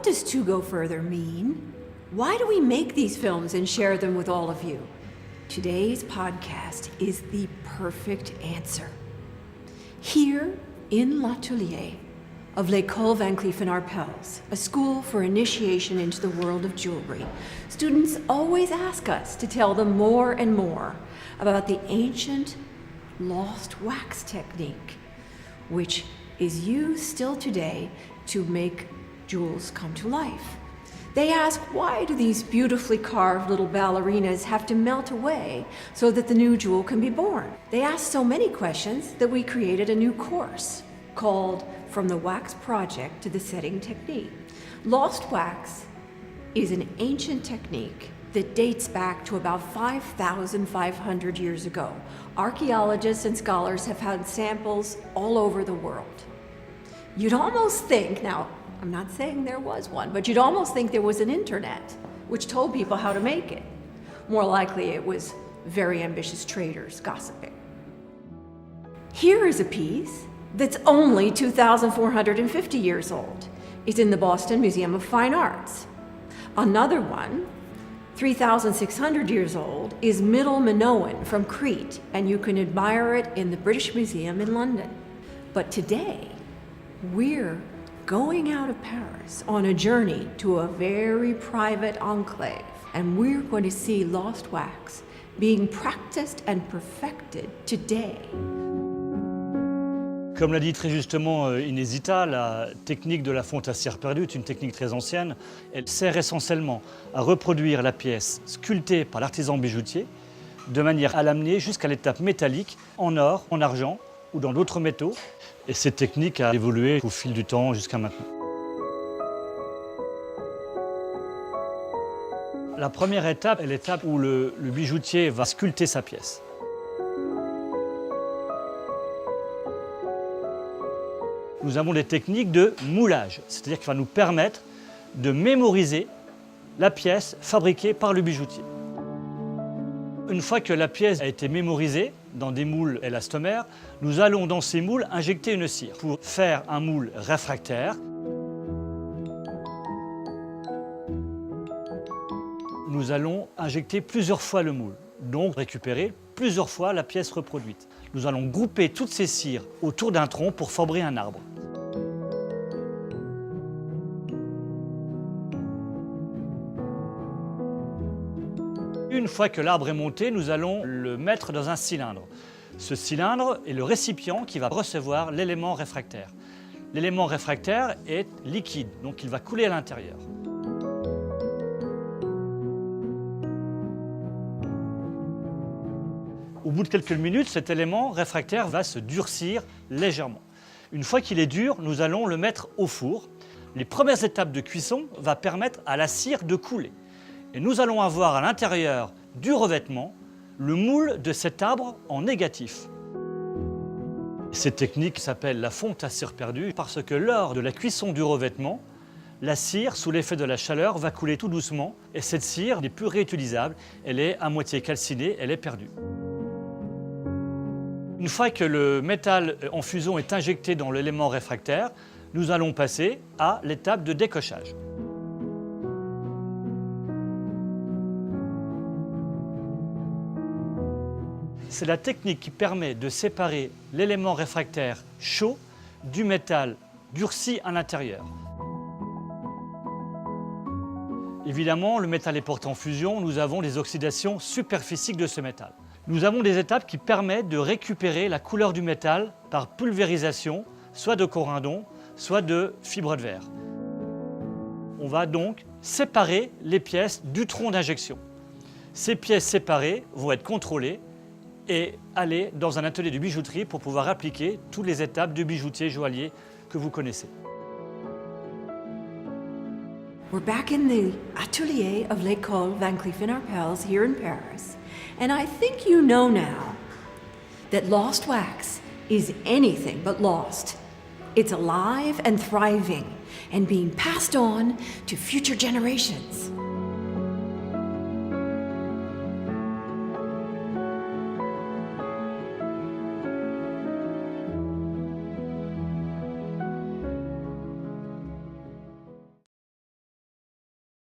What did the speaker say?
what does to go further mean? Why do we make these films and share them with all of you? Today's podcast is the perfect answer. Here in L'Atelier of L'École Van Cleef & Arpels, a school for initiation into the world of jewelry, students always ask us to tell them more and more about the ancient lost wax technique, which is used still today to make jewels come to life. They ask, why do these beautifully carved little ballerinas have to melt away so that the new jewel can be born? They ask so many questions that we created a new course called From the Wax Project to the Setting Technique. Lost wax is an ancient technique that dates back to about 5,500 years ago. Archaeologists and scholars have found samples all over the world. You'd almost think, now, I'm not saying there was one, but you'd almost think there was an internet which told people how to make it. More likely it was very ambitious traders gossiping. Here is a piece that's only 2,450 years old. It's in the Boston Museum of Fine Arts. Another one, 3,600 years old, is Middle Minoan from Crete, and you can admire it in the British Museum in London. But today, we're going out of Paris on a journey to a very private enclave, and we're going to see lost wax being practiced and perfected today. Comme l'a dit très justement Inesita, la technique de la fonte à cire perdue est une technique très ancienne. Elle sert essentiellement à reproduire la pièce sculptée par l'artisan bijoutier de manière à l'amener jusqu'à l'étape métallique en or, en argent ou dans d'autres métaux. Et cette technique a évolué au fil du temps jusqu'à maintenant. La première étape est l'étape où le bijoutier va sculpter sa pièce. Nous avons des techniques de moulage, c'est-à-dire qu'il va nous permettre de mémoriser la pièce fabriquée par le bijoutier. Une fois que la pièce a été mémorisée dans des moules élastomères, nous allons dans ces moules injecter une cire pour faire un moule réfractaire. Nous allons injecter plusieurs fois le moule, donc récupérer plusieurs fois la pièce reproduite. Nous allons grouper toutes ces cires autour d'un tronc pour former un arbre. Une fois que l'arbre est monté, nous allons le mettre dans un cylindre. Ce cylindre est le récipient qui va recevoir l'élément réfractaire. L'élément réfractaire est liquide, donc il va couler à l'intérieur. Au bout de quelques minutes, cet élément réfractaire va se durcir légèrement. Une fois qu'il est dur, nous allons le mettre au four. Les premières étapes de cuisson vont permettre à la cire de couler. Et nous allons avoir à l'intérieur du revêtement le moule de cet arbre en négatif. Cette technique s'appelle la fonte à cire perdue parce que lors de la cuisson du revêtement, la cire, sous l'effet de la chaleur, va couler tout doucement et cette cire n'est plus réutilisable, elle est à moitié calcinée, elle est perdue. Une fois que le métal en fusion est injecté dans l'élément réfractaire, nous allons passer à l'étape de décochage. C'est la technique qui permet de séparer l'élément réfractaire chaud du métal durci à l'intérieur. Évidemment, le métal est porté en fusion, nous avons des oxydations superphysiques de ce métal. Nous avons des étapes qui permettent de récupérer la couleur du métal par pulvérisation, soit de corindon, soit de fibre de verre. On va donc séparer les pièces du tronc d'injection. Ces pièces séparées vont être contrôlées et aller dans un atelier de bijouterie pour pouvoir appliquer toutes les étapes du bijoutier joaillier que vous connaissez. We're back in the atelier of L'École Van Cleef & Arpels here in Paris, and I think you know now that lost wax is anything but lost. It's alive and thriving and being passed on to future generations.